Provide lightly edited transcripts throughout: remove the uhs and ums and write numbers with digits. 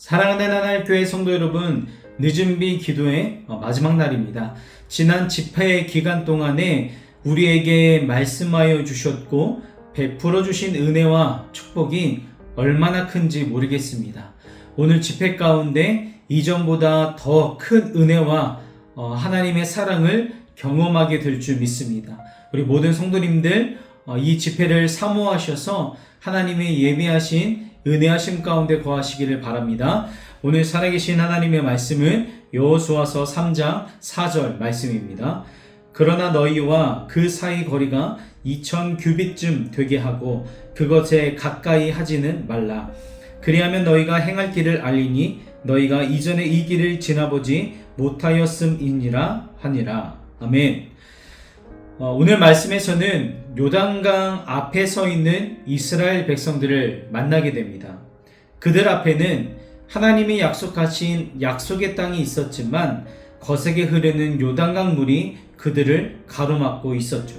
사랑하는 하나님교회 성도 여러분, 늦은비 기도의 마지막 날입니다. 지난 집회 기간 동안에 우리에게 말씀하여 주셨고 베풀어 주신 은혜와 축복이 얼마나 큰지 모르겠습니다. 오늘 집회 가운데 이전보다 더 큰 은혜와 하나님의 사랑을 경험하게 될 줄 믿습니다. 우리 모든 성도님들 이 집회를 사모하셔서 하나님의 예비하신 은혜하심 가운데 거하시기를 바랍니다. 오늘 살아계신 하나님의 말씀은 여호수아서 3장 4절 말씀입니다. 그러나 너희와 그 사이 거리가 2000규빗쯤 되게 하고 그것에 가까이 하지는 말라. 그리하면 너희가 행할 길을 알리니 너희가 이전에 이 길을 지나보지 못하였음이니라 하니라. 아멘. 오늘 말씀에서는 요단강 앞에 서 있는 이스라엘 백성들을 만나게 됩니다. 그들 앞에는 하나님이 약속하신 약속의 땅이 있었지만 거세게 흐르는 요단강 물이 그들을 가로막고 있었죠.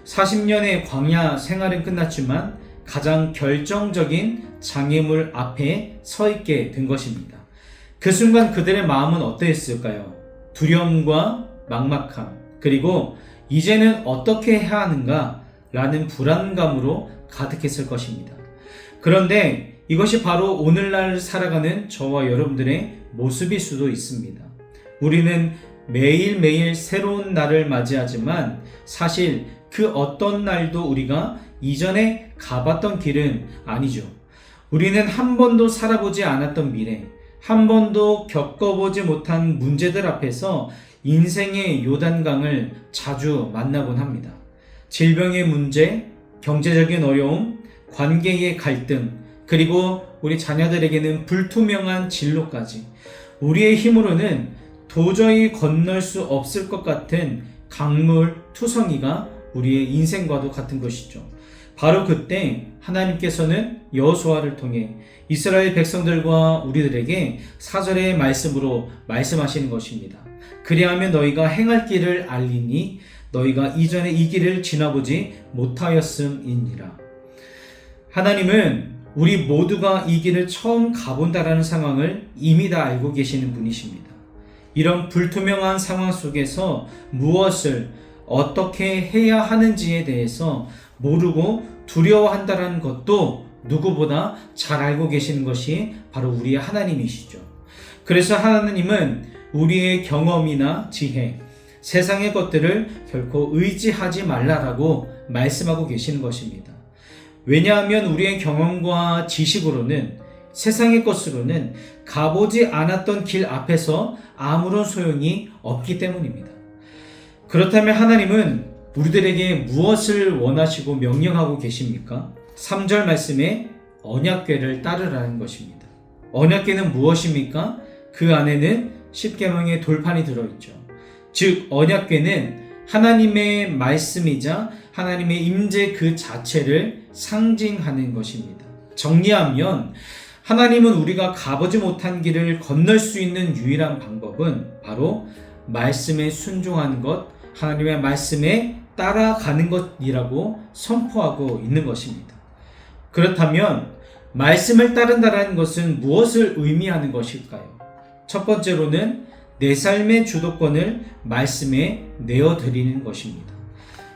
40년의 광야 생활은 끝났지만 가장 결정적인 장애물 앞에 서 있게 된 것입니다. 그 순간 그들의 마음은 어떠했을까요? 두려움과 막막함, 그리고 이제는 어떻게 해야 하는가? 라는 불안감으로 가득했을 것입니다. 그런데 이것이 바로 오늘날 살아가는 저와 여러분들의 모습일 수도 있습니다. 우리는 매일매일 새로운 날을 맞이하지만 사실 그 어떤 날도 우리가 이전에 가봤던 길은 아니죠. 우리는 한 번도 살아보지 않았던 미래, 한 번도 겪어보지 못한 문제들 앞에서 인생의 요단강을 자주 만나곤 합니다. 질병의 문제, 경제적인 어려움, 관계의 갈등, 그리고 우리 자녀들에게는 불투명한 진로까지 우리의 힘으로는 도저히 건널 수 없을 것 같은 강물 투성이가 우리의 인생과도 같은 것이죠. 바로 그때 하나님께서는 여호수아를 통해 이스라엘 백성들과 우리들에게 4절의 말씀으로 말씀하시는 것입니다. 그리하면 너희가 행할 길을 알리니 너희가 이전에 이 길을 지나보지 못하였음이니라. 하나님은 우리 모두가 이 길을 처음 가본다라는 상황을 이미 다 알고 계시는 분이십니다. 이런 불투명한 상황 속에서 무엇을 어떻게 해야 하는지에 대해서 모르고 두려워한다는 것도 누구보다 잘 알고 계시는 것이 바로 우리의 하나님이시죠. 그래서 하나님은 우리의 경험이나 지혜, 세상의 것들을 결코 의지하지 말라라고 말씀하고 계시는 것입니다. 왜냐하면 우리의 경험과 지식으로는, 세상의 것으로는 가보지 않았던 길 앞에서 아무런 소용이 없기 때문입니다. 그렇다면 하나님은 우리들에게 무엇을 원하시고 명령하고 계십니까? 3절 말씀에 언약궤를 따르라는 것입니다. 언약궤는 무엇입니까? 그 안에는 십계명의 돌판이 들어있죠. 즉 언약궤는 하나님의 말씀이자 하나님의 임재 그 자체를 상징하는 것입니다. 정리하면 하나님은 우리가 가보지 못한 길을 건널 수 있는 유일한 방법은 바로 말씀에 순종하는 것, 하나님의 말씀에 따라가는 것이라고 선포하고 있는 것입니다. 그렇다면 말씀을 따른다는 것은 무엇을 의미하는 것일까요? 첫 번째로는 내 삶의 주도권을 말씀에 내어드리는 것입니다.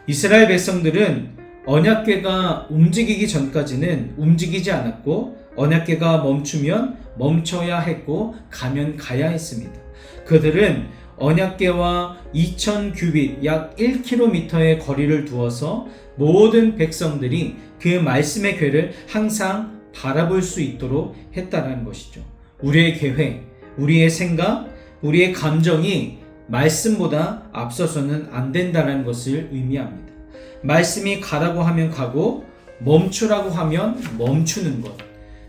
이스라엘 백성들은 언약궤가 움직이기 전까지는 움직이지 않았고 언약궤가 멈추면 멈춰야 했고 가면 가야 했습니다. 그들은 언약궤와 2000규빗 약 1km의 거리를 두어서 모든 백성들이 그 말씀의 궤를 항상 바라볼 수 있도록 했다는 것이죠. 우리의 계획, 우리의 생각, 우리의 감정이 말씀보다 앞서서는 안 된다는 것을 의미합니다. 말씀이 가라고 하면 가고 멈추라고 하면 멈추는 것.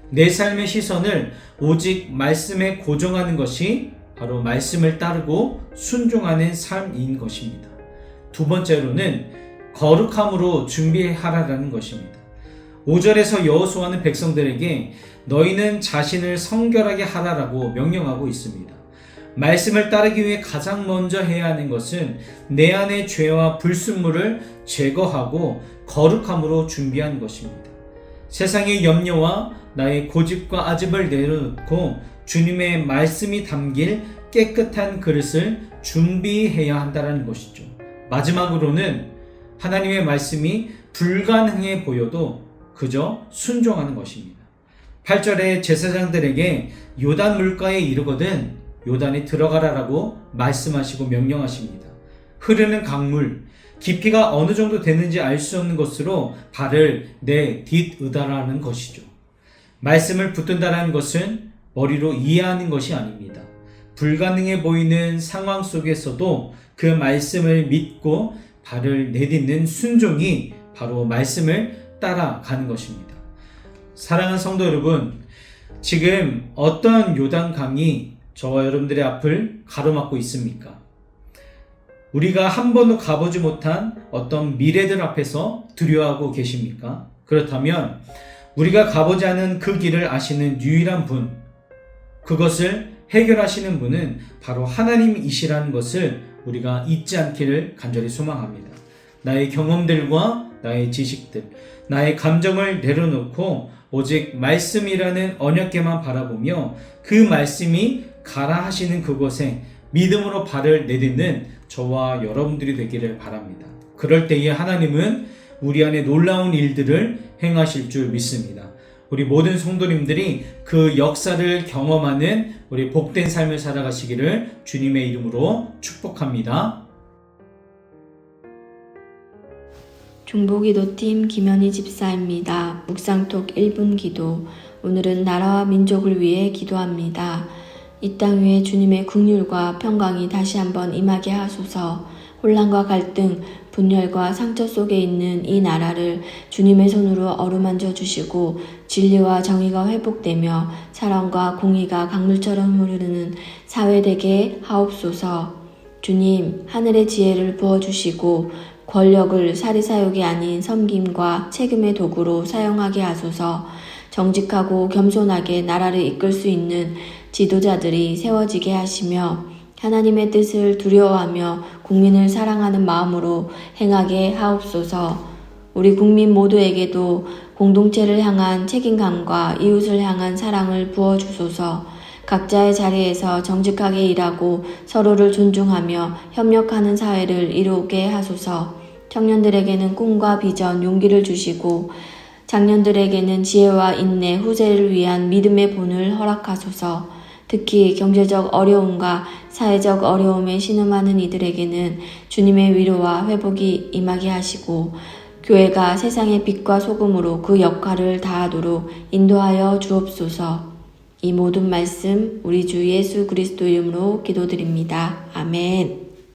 내 삶의 시선을 오직 말씀에 고정하는 것이 바로 말씀을 따르고 순종하는 삶인 것입니다. 두 번째로는 거룩함으로 준비하라라는 것입니다. 5절에서 여호수아는 백성들에게 너희는 자신을 성결하게 하라라고 명령하고 있습니다. 말씀을 따르기 위해 가장 먼저 해야 하는 것은 내 안의 죄와 불순물을 제거하고 거룩함으로 준비하는 것입니다. 세상의 염려와 나의 고집과 아집을 내려놓고 주님의 말씀이 담길 깨끗한 그릇을 준비해야 한다는 것이죠. 마지막으로는 하나님의 말씀이 불가능해 보여도 그저 순종하는 것입니다. 8절에 제사장들에게 요단 물가에 이르거든 요단에 들어가라라고 말씀하시고 명령하십니다. 흐르는 강물, 깊이가 어느 정도 되는지 알 수 없는 것으로 발을 내딛으다라는 것이죠. 말씀을 붙든다라는 것은 머리로 이해하는 것이 아닙니다. 불가능해 보이는 상황 속에서도 그 말씀을 믿고 발을 내딛는 순종이 바로 말씀을 따라가는 것입니다. 사랑하는 성도 여러분, 지금 어떤 요단강이 저와 여러분들의 앞을 가로막고 있습니까? 우리가 한 번도 가보지 못한 어떤 미래들 앞에서 두려워하고 계십니까? 그렇다면 우리가 가보지 않은 그 길을 아시는 유일한 분, 그것을 해결하시는 분은 바로 하나님이시라는 것을 우리가 잊지 않기를 간절히 소망합니다. 나의 경험들과 나의 지식들, 나의 감정을 내려놓고 오직 말씀이라는 언약궤만 바라보며 그 말씀이 가라 하시는 그곳에 믿음으로 발을 내딛는 저와 여러분들이 되기를 바랍니다. 그럴 때에 하나님은 우리 안에 놀라운 일들을 행하실 줄 믿습니다. 우리 모든 성도님들이 그 역사를 경험하는 우리 복된 삶을 살아가시기를 주님의 이름으로 축복합니다. 중보기도팀 김현희 집사입니다. 묵상톡 1분 기도. 오늘은 나라와 민족을 위해 기도합니다. 이 땅 위에 주님의 긍휼과 평강이 다시 한번 임하게 하소서. 혼란과 갈등, 분열과 상처 속에 있는 이 나라를 주님의 손으로 어루만져 주시고 진리와 정의가 회복되며 사랑과 공의가 강물처럼 흐르는 사회 되게 하옵소서. 주님, 하늘의 지혜를 부어주시고 권력을 사리사욕이 아닌 섬김과 책임의 도구로 사용하게 하소서. 정직하고 겸손하게 나라를 이끌 수 있는 지도자들이 세워지게 하시며 하나님의 뜻을 두려워하며 국민을 사랑하는 마음으로 행하게 하옵소서. 우리 국민 모두에게도 공동체를 향한 책임감과 이웃을 향한 사랑을 부어주소서. 각자의 자리에서 정직하게 일하고 서로를 존중하며 협력하는 사회를 이루게 하소서. 청년들에게는 꿈과 비전, 용기를 주시고 장년들에게는 지혜와 인내, 후세를 위한 믿음의 본을 허락하소서. 특히 경제적 어려움과 사회적 어려움에 신음하는 이들에게는 주님의 위로와 회복이 임하게 하시고 교회가 세상의 빛과 소금으로 그 역할을 다하도록 인도하여 주옵소서. 이 모든 말씀 우리 주 예수 그리스도 이름으로 기도드립니다. 아멘.